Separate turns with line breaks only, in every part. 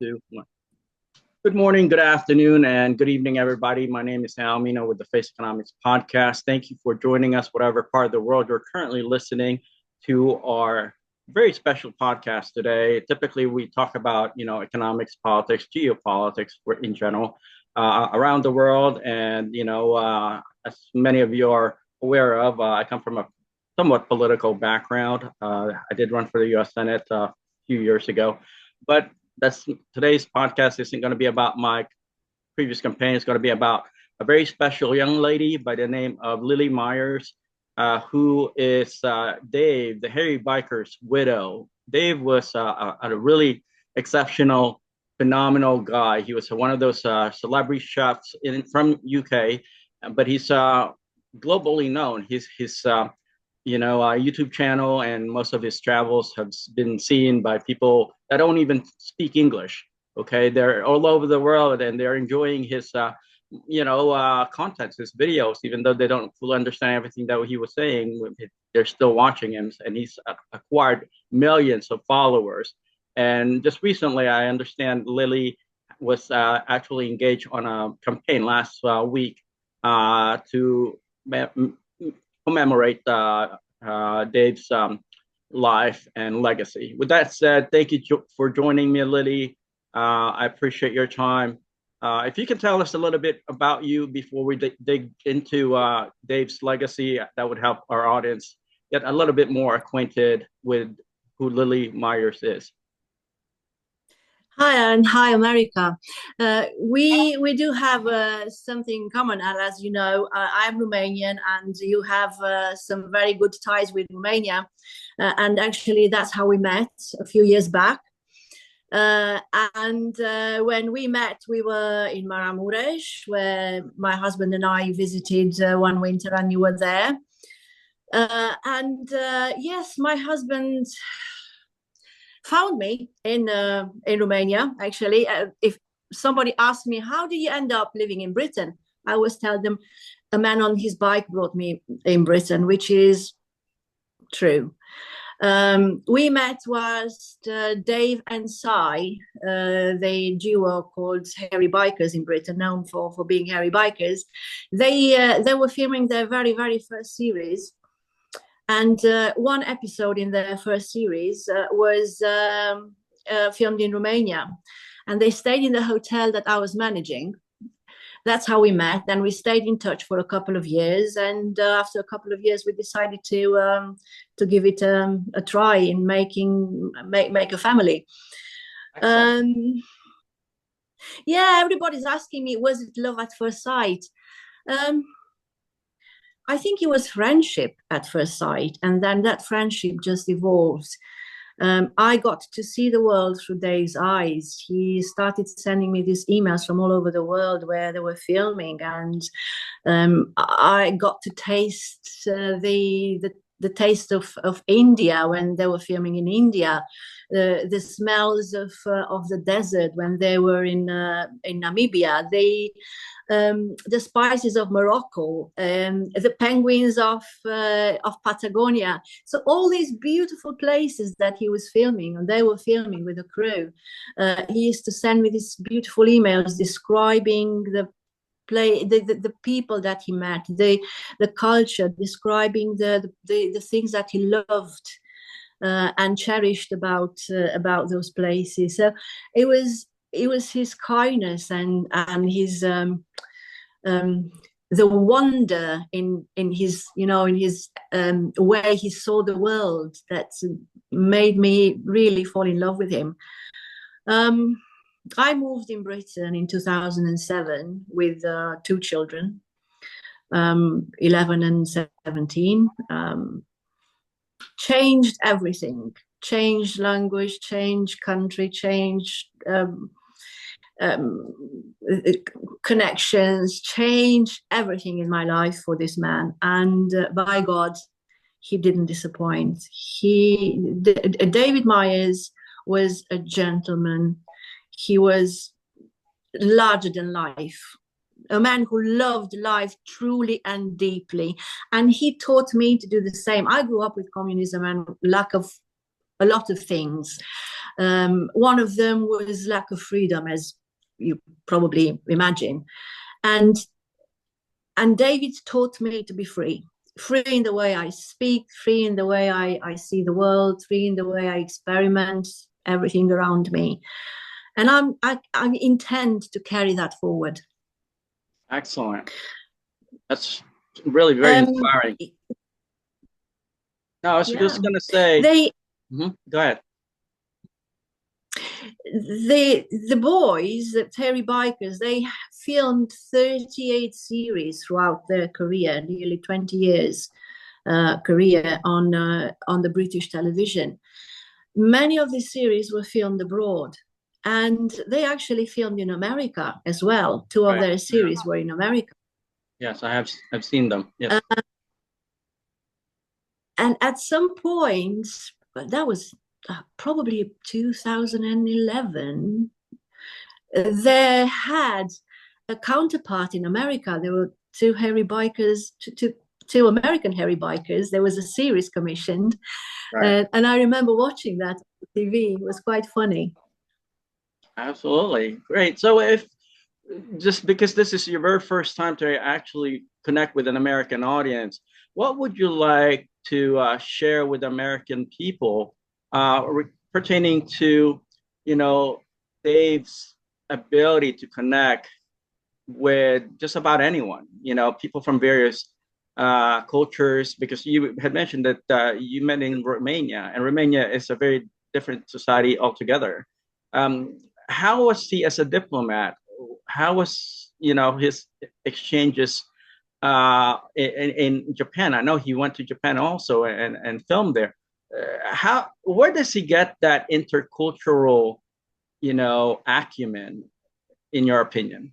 Two, one. Good morning, good afternoon, and good evening, everybody. My name is Al Mino with the Face Economics Podcast. Thank you for joining us, whatever part of the world you're currently listening to our very special podcast today. Typically, we talk about, economics, politics, geopolitics in general around the world. And, as many of you are aware of, I come from a somewhat political background. I did run for the U.S. Senate a few years ago, but that's today's podcast isn't going to be about my previous campaign. It's going to be about a very special young lady by the name of Lili Myers, who is Dave, the Harry Biker's widow. Dave was a really exceptional, phenomenal guy. He was one of those celebrity chefs from UK, but he's globally known. His YouTube channel and most of his travels have been seen by people that don't even speak English. Okay, they're all over the world and they're enjoying his, contents, his videos, even though they don't fully understand everything that he was saying. They're still watching him, and he's acquired millions of followers. And just recently, I understand Lili was actually engaged on a campaign last week to commemorate Dave's life and legacy. With that said, thank you for joining me, Lili. I appreciate your time. If you can tell us a little bit about you before we dig into Dave's legacy, that would help our audience get a little bit more acquainted with who Lili Myers is.
Hi, and hi, America. We do have something in common, and as you know, I'm Romanian, and you have some very good ties with Romania. And actually, that's how we met a few years back. And when we met, we were in Maramuresh, where my husband and I visited one winter, and you were there. Yes, my husband found me in Romania. Actually, if somebody asked me how did you end up living in Britain, I always tell them a man on his bike brought me in Britain, which is true. We met whilst Dave and Cy, the duo called Hairy Bikers in Britain, known for being hairy bikers. They were filming their very first series. And one episode in the first series was filmed in Romania. And they stayed in the hotel that I was managing. That's how we met. And we stayed in touch for a couple of years. And after a couple of years, we decided to give it a try in make a family. Yeah, everybody's asking me, was it love at first sight? I think it was friendship at first sight, and then that friendship just evolved. I got to see the world through Dave's eyes. He started sending me these emails from all over the world where they were filming, and I got to taste the taste of India when they were filming in India, the smells of the desert when they were in Namibia, the spices of Morocco, the penguins of Patagonia. So all these beautiful places that he was filming, and they were filming with the crew. He used to send me these beautiful emails describing the people that he met, the culture, describing the things that he loved and cherished about those places. So it was his kindness and his the wonder in his way he saw the world that made me really fall in love with him. I moved in Britain in 2007 with two children, 11 and 17. Changed everything, changed language, changed country, changed connections, changed everything in my life for this man. And by God, he didn't disappoint. David Myers was a gentleman. He was larger than life, a man who loved life truly and deeply. And he taught me to do the same. I grew up with communism and lack of a lot of things. One of them was lack of freedom, as you probably imagine. And David taught me to be free. Free in the way I speak, free in the way I see the world, free in the way I experiment everything around me. And I intend to carry that forward.
Excellent. That's really very inspiring. No, I was just going to say. Go ahead.
The boys, the Terry Bikers, they filmed 38 series throughout their career, nearly 20 years career on the British television. Many of these series were filmed abroad, and they actually filmed in America as well. Two of their series were in America.
Yes, I've seen them. Yes.
And at some point, that was probably 2011, they had a counterpart in America. There were two American hairy bikers. There was a series commissioned, and I remember watching that on TV. It was quite funny.
Absolutely. Great. So if just because this is your very first time to actually connect with an American audience, what would you like to share with American people pertaining to, Dave's ability to connect with just about anyone, people from various cultures, because you had mentioned that you met in Romania, and Romania is a very different society altogether. How was he as a diplomat? How was, his exchanges in Japan? I know he went to Japan also and filmed there. Where does he get that intercultural, acumen, in your opinion?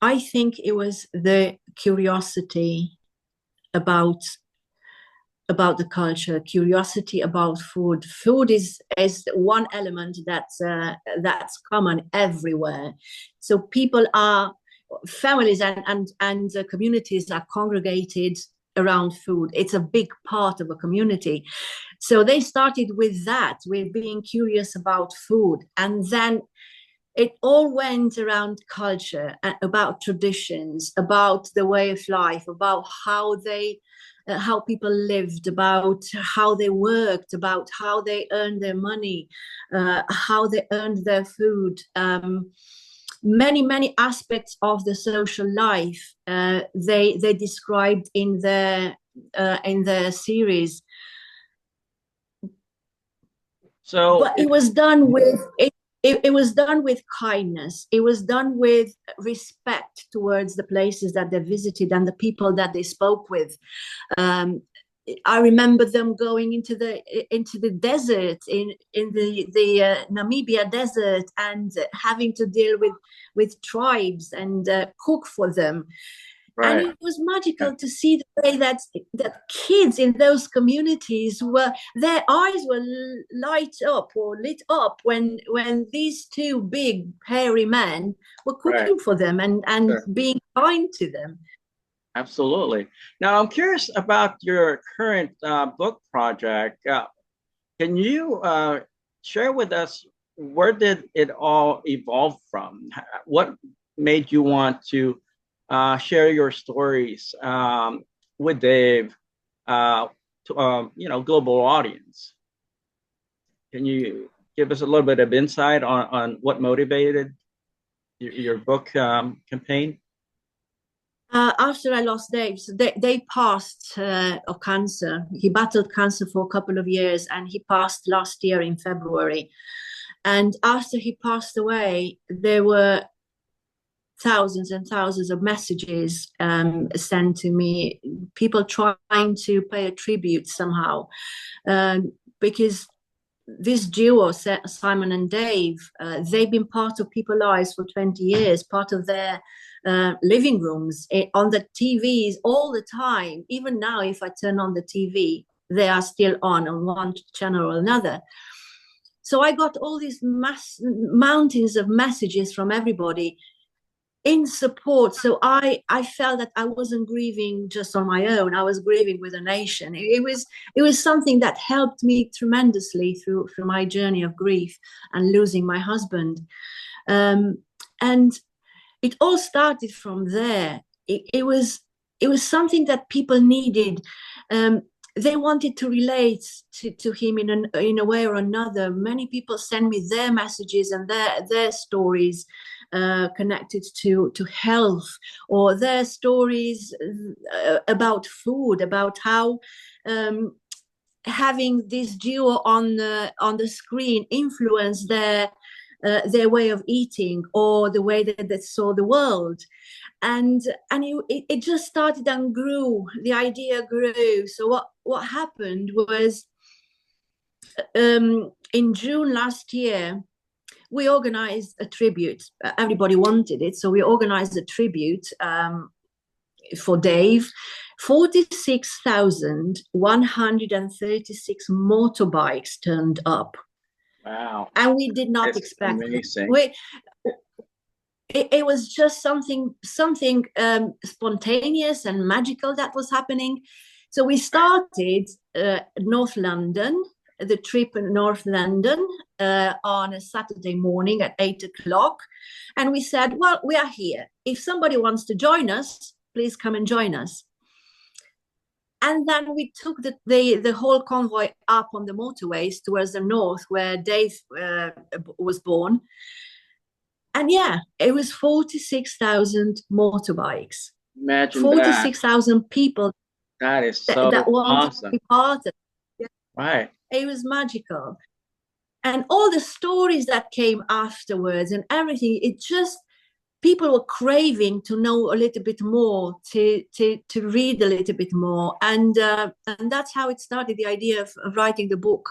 I think it was the curiosity about the culture, curiosity about food. Food is one element that's common everywhere. So families and communities are congregated around food. It's a big part of a community. So they started with that, with being curious about food, and then it all went around culture, about traditions, about the way of life, about how people lived, about how they worked, about how they earned their money, how they earned their food. Many aspects of the social life they described in their series. But it was done with it was done with kindness. It was done with respect towards the places that they visited and the people that they spoke with. I remember them going into the desert in the Namibia desert and having to deal with tribes and cook for them. Right. And it was magical to see the way that kids in those communities their eyes were lit up when these two big hairy men were cooking for them and being kind to them.
Absolutely. Now I'm curious about your current book project. Can you share with us, where did it all evolve from? What made you want to share your stories with Dave to global audience? Can you give us a little bit of insight on what motivated your book campaign?
After I lost Dave, so they passed of cancer. He battled cancer for a couple of years, and he passed last year in February. And after he passed away, there were thousands and thousands of messages sent to me, people trying to pay a tribute somehow, because this duo, Simon and Dave, they've been part of people's lives for 20 years, part of their living rooms, on the TVs all the time. Even now, if I turn on the TV, they are still on one channel or another. So I got all these mountains of messages from everybody in support. So I felt that I wasn't grieving just on my own. I was grieving with a nation. It was something that helped me tremendously through my journey of grief and losing my husband. And it all started from there. It was something that people needed. They wanted to relate to him in a way or another. Many people send me their messages and their stories connected to health, or their stories about food, about how having this duo on the screen influenced their way of eating or the way that they saw the world. And it just started and grew. The idea grew. So what happened was, in June last year, we organized a tribute. Everybody wanted it, so we organized a tribute for Dave. 46,136 motorbikes turned up.
Wow.
And we did not expect it. It was just something spontaneous and magical that was happening. So we started North London, the trip in North London, on a Saturday morning at 8 o'clock. And we said, well, we are here. If somebody wants to join us, please come and join us. And then we took the whole convoy up on the motorways towards the north, where Dave was born. And yeah, it was 46,000 motorbikes.
Imagine
46,000 people.
That is so
that wanted
awesome.
to be part of it. Yeah.
Right.
It was magical. And all the stories that came afterwards and everything, it just, people were craving to know a little bit more, to read a little bit more. And that's how it started, the idea of writing the book.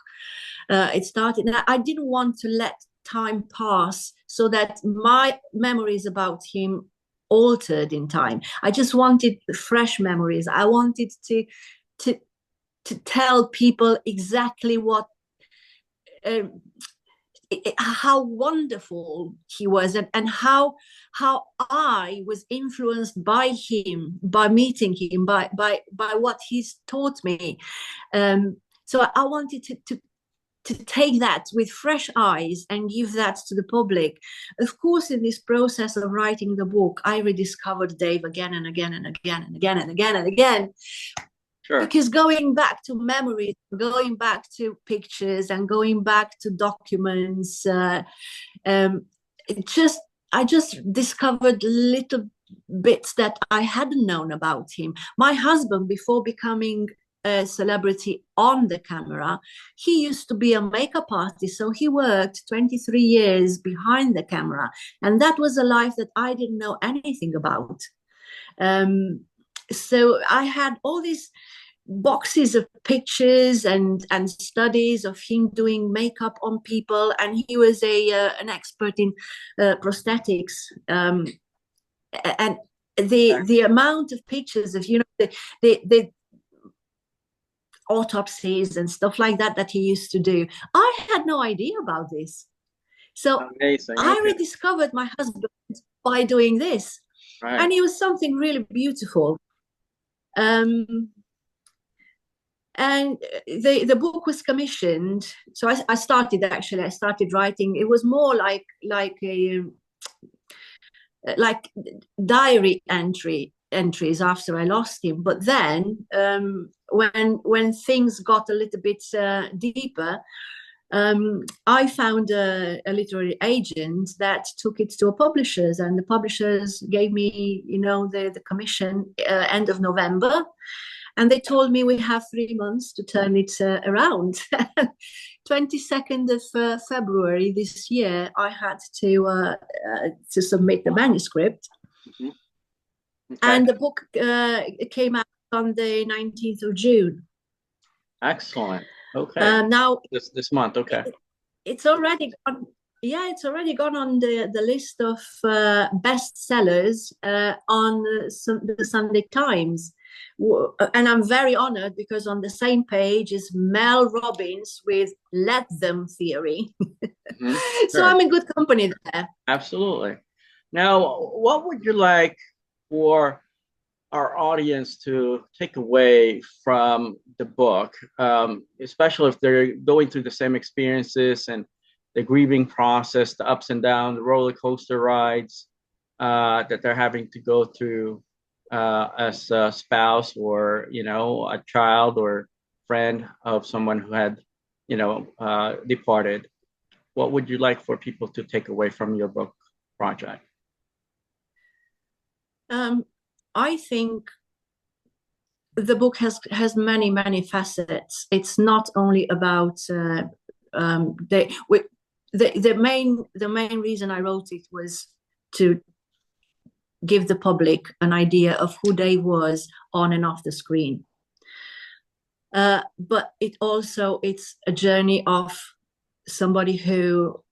It started, and I didn't want to let time pass so that my memories about him altered in time. I just wanted fresh memories. I wanted to tell people exactly what how wonderful he was, and how I was influenced by him, by meeting him, by what he's taught me. So I wanted to take that with fresh eyes and give that to the public. Of course, in this process of writing the book, I rediscovered Dave again and again and again and again and again and again. Sure. Because going back to memories, going back to pictures, and going back to documents, I just discovered little bits that I hadn't known about him. My husband, before becoming a celebrity on the camera, he used to be a makeup artist, so he worked 23 years behind the camera, and that was a life that I didn't know anything about. So I had all these boxes of pictures and studies of him doing makeup on people, and he was an expert in prosthetics, and the amount of pictures of, you know, the autopsies and stuff like that he used to do. I had no idea about this. So amazing. I rediscovered my husband by doing this. Right. And it was something really beautiful. And the book was commissioned. So I started writing. It was more like diary entries after I lost him. But then when things got a little bit deeper, I found a literary agent that took it to a publishers, and the publishers gave me, you know, the commission end of November, and they told me we have 3 months to turn it around. 22nd of February this year, I had to submit the manuscript. Mm-hmm. Okay. And the book came out on the 19th of June.
Excellent. Okay.
Now
this month. Okay.
It's already gone. Yeah, it's already gone on the list of bestsellers on the Sunday Times, and I'm very honored because on the same page is Mel Robbins with "Let Them" theory. Mm-hmm. So sure. I'm in good company there.
Absolutely. Now, what would you like for our audience to take away from the book, especially if they're going through the same experiences and the grieving process, the ups and downs, the roller coaster rides that they're having to go through as a spouse or, a child or friend of someone who had, departed? What would you like for people to take away from your book project?
Um, I think the book has many facets. It's not only about the main reason I wrote it was to give the public an idea of who Dave was on and off the screen. But it's a journey of somebody who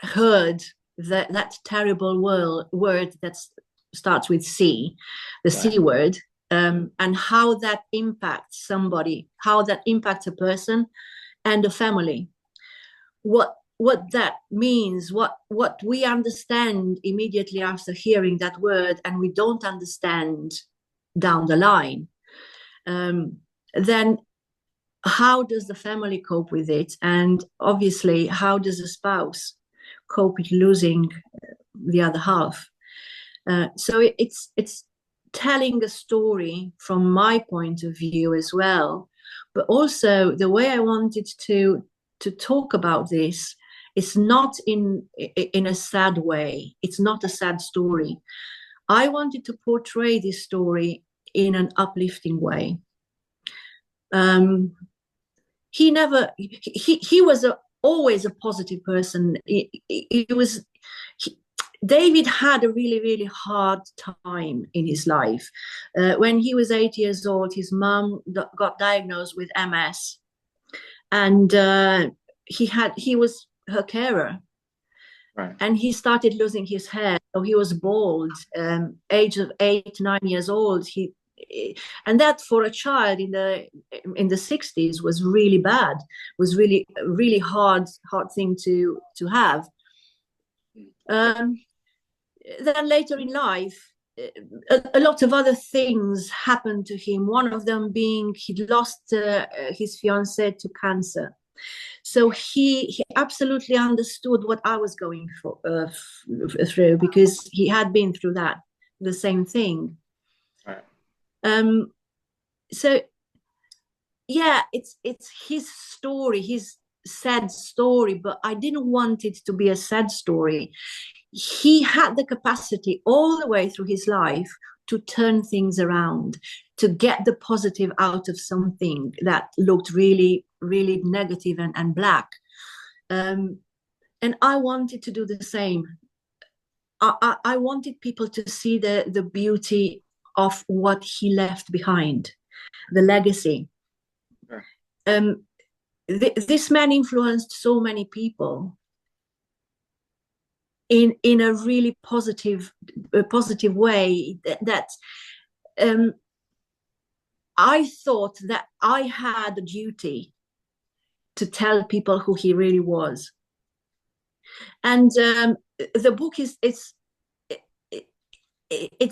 heard that terrible word that starts with C, the
Right.
C word, and how that impacts somebody, how that impacts a person and a family. What that means, what we understand immediately after hearing that word, and we don't understand down the line. Then how does the family cope with it? And obviously, how does a spouse cope with losing the other half? So it's telling a story from my point of view as well, but also the way I wanted to talk about this is not in a sad way. It's not a sad story. I wanted to portray this story in an uplifting way. He was always a positive person. He was David had a really hard time in his life. When he was 8 years old, his mom got diagnosed with MS, and he was her carer.
Right.
And he started losing his hair, so he was bald. Age of 8, 9 years old, and that for a child in the 60s was really bad. Was really hard thing to have. Then later in life, a lot of other things happened to him. One of them being he'd lost his fiancée to cancer. So he absolutely understood what I was going through, because he had been through the same thing.
Right.
So yeah, it's his story, his sad story, but I didn't want it to be a sad story. He had the capacity all the way through his life to turn things around, to get the positive out of something that looked really negative and black. And I wanted to do the same. I wanted people to see the beauty of what he left behind, the legacy.
Sure.
This man influenced so many people in a really positive way, that I thought that I had a duty to tell people who he really was. And the book it's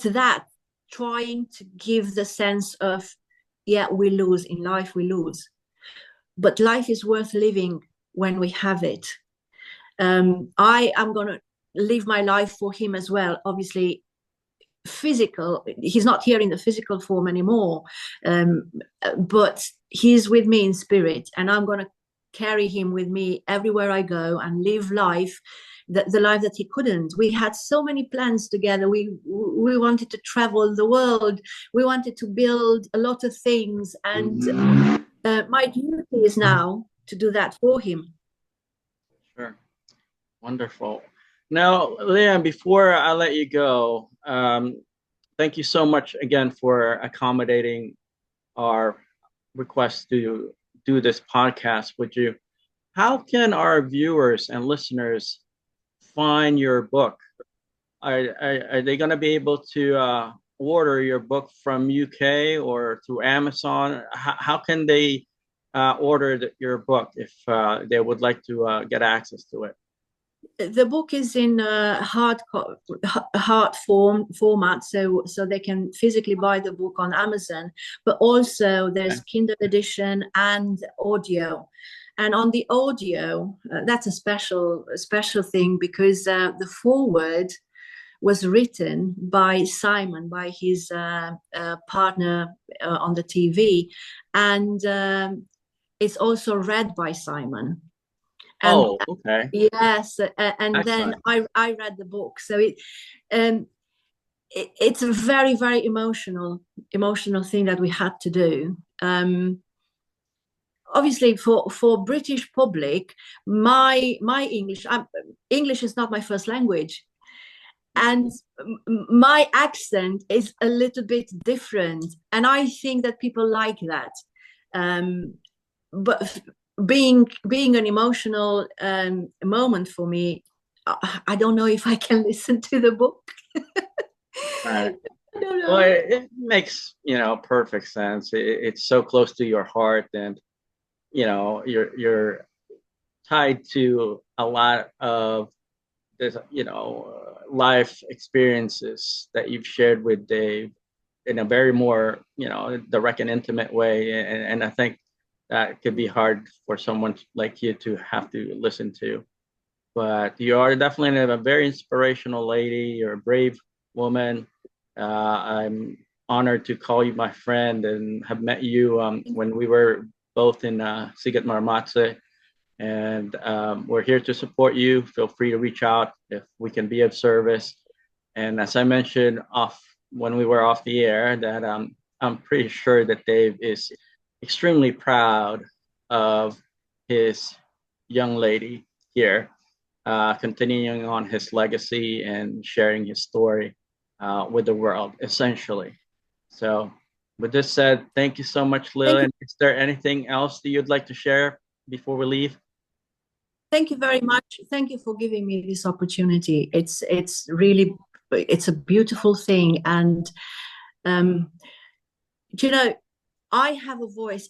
that, trying to give the sense of, yeah, we lose in life, we lose, but life is worth living when we have it. I am going to live my life for him as well. Obviously, he's not here in the physical form anymore, but he's with me in spirit, and I'm going to carry him with me everywhere I go and live life, the life that he couldn't. We had so many plans together. We wanted to travel the world. We wanted to build a lot of things, and my duty is now to do that for him.
Sure. Wonderful. Now, Liam, before I let you go, thank you so much again for accommodating our request to do this podcast with you. How can our viewers and listeners find your book? Are they going to be able to order your book from UK or through Amazon? How can they order your book if they would like to get access to it?
The book is in hard format, so they can physically buy the book on Amazon, but also there's
Okay.
Kindle edition and audio. And on the audio, that's a special thing, because the foreword was written by Simon, by his partner on the TV, and it's also read by Simon. And
Oh, okay.
yes, and then
Excellent.
I read the book, so um, it's a very, very emotional thing that we had to do. Obviously, for British public, my English is not my first language, and my accent is a little bit different, and I think that people like that. But being an emotional moment for me, I don't know if I can listen to the book.
Right.
I don't
Well,
know.
it makes, perfect sense. It's so close to your heart, and you're tied to a lot of this, life experiences that you've shared with Dave in a very more, direct and intimate way. And I think that could be hard for someone like you to have to listen to. But you are definitely a very inspirational lady. You're a brave woman. I'm honored to call you my friend and have met you when we were both in Sigat Marmatse. And we're here to support you. Feel free to reach out if we can be of service. And as I mentioned off when we were off the air, that I'm pretty sure that Dave is extremely proud of his young lady here, continuing on his legacy and sharing his story with the world, essentially. So, with this said, thank you so much,
Thank you.
Lillian. Is there anything else that you'd like to share before we leave?
Thank you very much. Thank you for giving me this opportunity. It's really, it's a beautiful thing. And um, you know, I have a voice.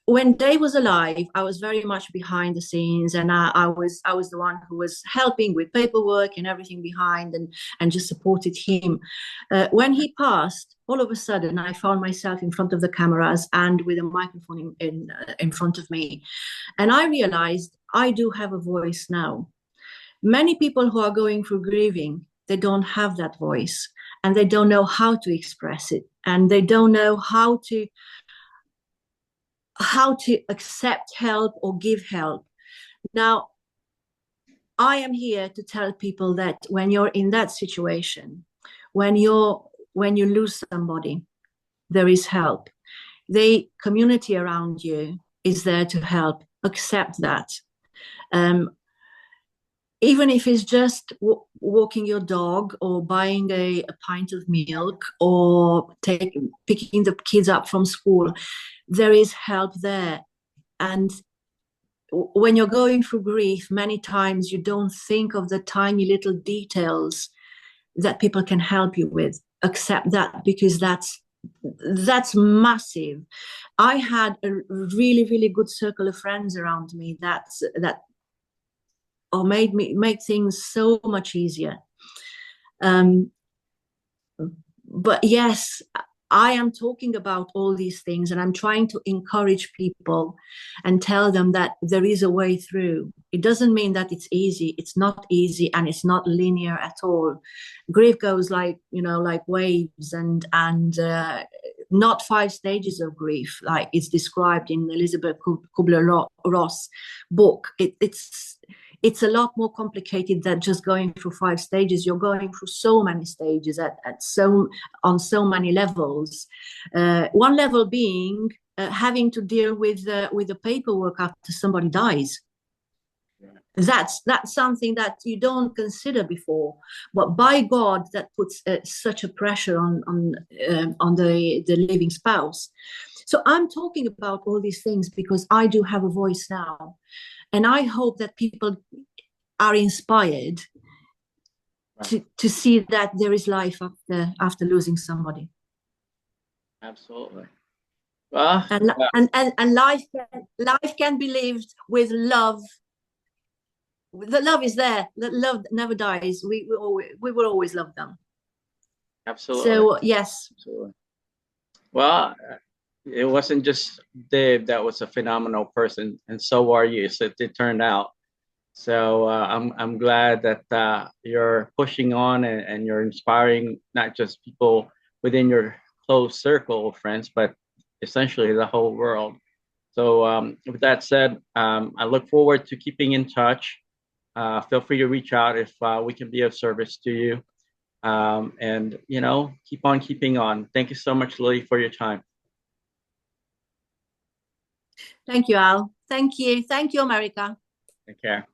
When Dave was alive, I was very much behind the scenes, and I was the one who was helping with paperwork and everything behind, and just supported him. When he passed, all of a sudden, I found myself in front of the cameras and with a microphone in front of me, and I realized I do have a voice now. Many people who are going through grieving, they don't have that voice, and they don't know how to express it, and they don't know how to accept help or give help. Now, I am here to tell people that when you're in that situation, when you lose somebody, there is help. The community around you is there to help. Accept that. Um, Even if it's just walking your dog, or buying a pint of milk, or picking the kids up from school, there is help there. And when you're going through grief, many times you don't think of the tiny little details that people can help you with. Accept that, because that's massive. I had a really, really good circle of friends around me that or make things so much easier. Um, but yes, I am talking about all these things, and I'm trying to encourage people and tell them that there is a way through. It doesn't mean that it's easy. It's not easy, and it's not linear at all. Grief goes like waves, and not 5 stages of grief like it's described in Elizabeth Kubler-Ross book. It's a lot more complicated than just going through 5 stages. You're going through so many stages on so many levels. One level being having to deal with the paperwork after somebody dies. That's something that you don't consider before, but by God, that puts such a pressure on the living spouse. So I'm talking about all these things because I do have a voice now, and I hope that people are inspired to see that there is life after losing somebody.
Absolutely. Well,
And
yeah,
and life can be lived with love, the love is there. The love never dies. We will always love them.
Absolutely.
So yes.
Absolutely. Well, it wasn't just Dave that was a phenomenal person, and so are you. So it turned out. So I'm glad that you're pushing on and you're inspiring not just people within your close circle of friends, but essentially the whole world. So with that said, I look forward to keeping in touch. Feel free to reach out if we can be of service to you. And keep on keeping on. Thank you so much, Lily, for your time.
Thank you, Al. Thank you. Thank you, America.
Take care.